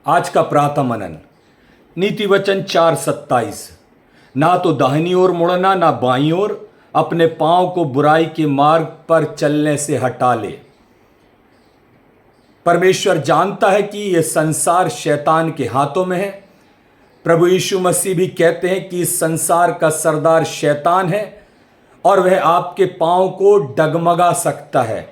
आज का प्रातः मनन नीति वचन 4:27। ना तो दाहिनी ओर मुड़ना ना बाईं ओर, अपने पांव को बुराई के मार्ग पर चलने से हटा ले। परमेश्वर जानता है कि यह संसार शैतान के हाथों में है। प्रभु यीशु मसीह भी कहते हैं कि इस संसार का सरदार शैतान है और वह आपके पांव को डगमगा सकता है,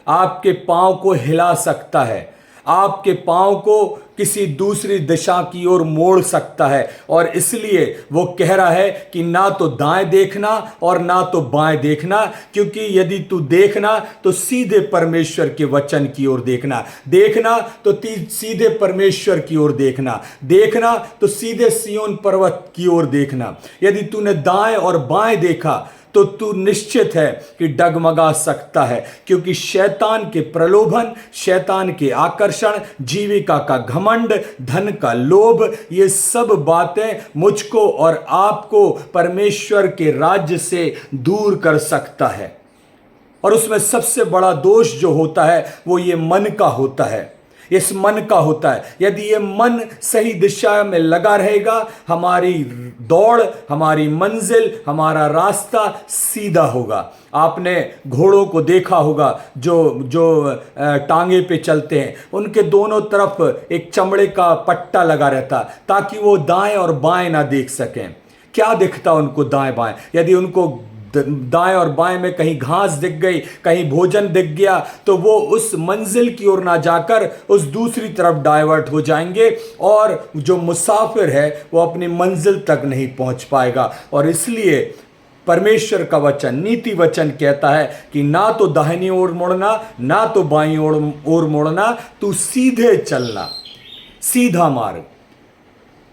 आपके पांव को हिला सकता है, आपके पांव को किसी दूसरी दिशा की ओर मोड़ सकता है। और इसलिए वो कह रहा है कि ना तो दाएं देखना और ना तो बाएं देखना, क्योंकि यदि तू देखना तो सीधे परमेश्वर के वचन की ओर देखना, देखना तो सीधे परमेश्वर की ओर देखना, देखना तो सीधे सिय्योन पर्वत की ओर देखना। यदि तूने दाएं और बाएं देखा तो तू निश्चित है कि डगमगा सकता है, क्योंकि शैतान के प्रलोभन, शैतान के आकर्षण, जीविका का घमंड, धन का लोभ, ये सब बातें मुझको और आपको परमेश्वर के राज्य से दूर कर सकता है। और उसमें सबसे बड़ा दोष जो होता है वो ये मन का होता है, इस मन का होता है। यदि ये मन सही दिशा में लगा रहेगा, हमारी दौड़, हमारी मंजिल, हमारा रास्ता सीधा होगा। आपने घोड़ों को देखा होगा जो टांगे पे चलते हैं, उनके दोनों तरफ एक चमड़े का पट्टा लगा रहता ताकि वो दाएं और बाएं ना देख सकें। क्या दिखता उनको दाएं बाएं? यदि उनको दाएं और बाएं में कहीं घास दिख गई, कहीं भोजन दिख गया, तो वो उस मंजिल की ओर ना जाकर उस दूसरी तरफ डाइवर्ट हो जाएंगे और जो मुसाफिर है वो अपनी मंजिल तक नहीं पहुंच पाएगा। और इसलिए परमेश्वर का वचन, नीति वचन कहता है कि ना तो दाहिनी ओर मुड़ना ना तो बाईं ओर मुड़ना, तू सीधे चलना, सीधा मार्ग।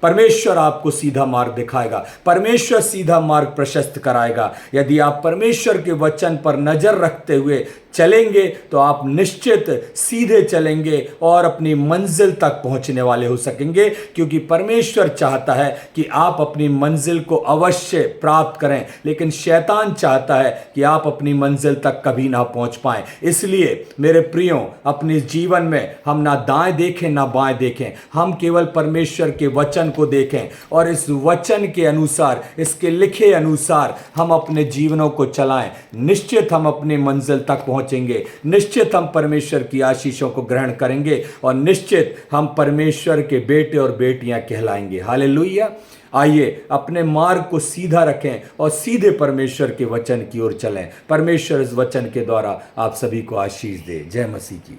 परमेश्वर आपको सीधा मार्ग दिखाएगा, परमेश्वर सीधा मार्ग प्रशस्त कराएगा। यदि आप परमेश्वर के वचन पर नजर रखते हुए चलेंगे तो आप निश्चित सीधे चलेंगे और अपनी मंजिल तक पहुंचने वाले हो सकेंगे, क्योंकि परमेश्वर चाहता है कि आप अपनी मंजिल को अवश्य प्राप्त करें, लेकिन शैतान चाहता है कि आप अपनी मंजिल तक कभी ना पहुंच पाएं। इसलिए मेरे प्रियो, अपने जीवन में हम ना दाएं देखें ना बाएं देखें, हम केवल परमेश्वर के वचन को देखें और इस वचन के अनुसार, इसके लिखे अनुसार हम अपने जीवनों को चलाएं। निश्चित हम अपनी मंजिल तक पहुंचेंगे, निश्चित हम परमेश्वर की आशीषों को ग्रहण करेंगे और निश्चित हम परमेश्वर के बेटे और बेटियां कहलाएंगे। हालेलुया। आइए अपने मार्ग को सीधा रखें और सीधे परमेश्वर के वचन की ओर चलें। परमेश्वर इस वचन के द्वारा आप सभी को आशीष दे। जय मसीह की।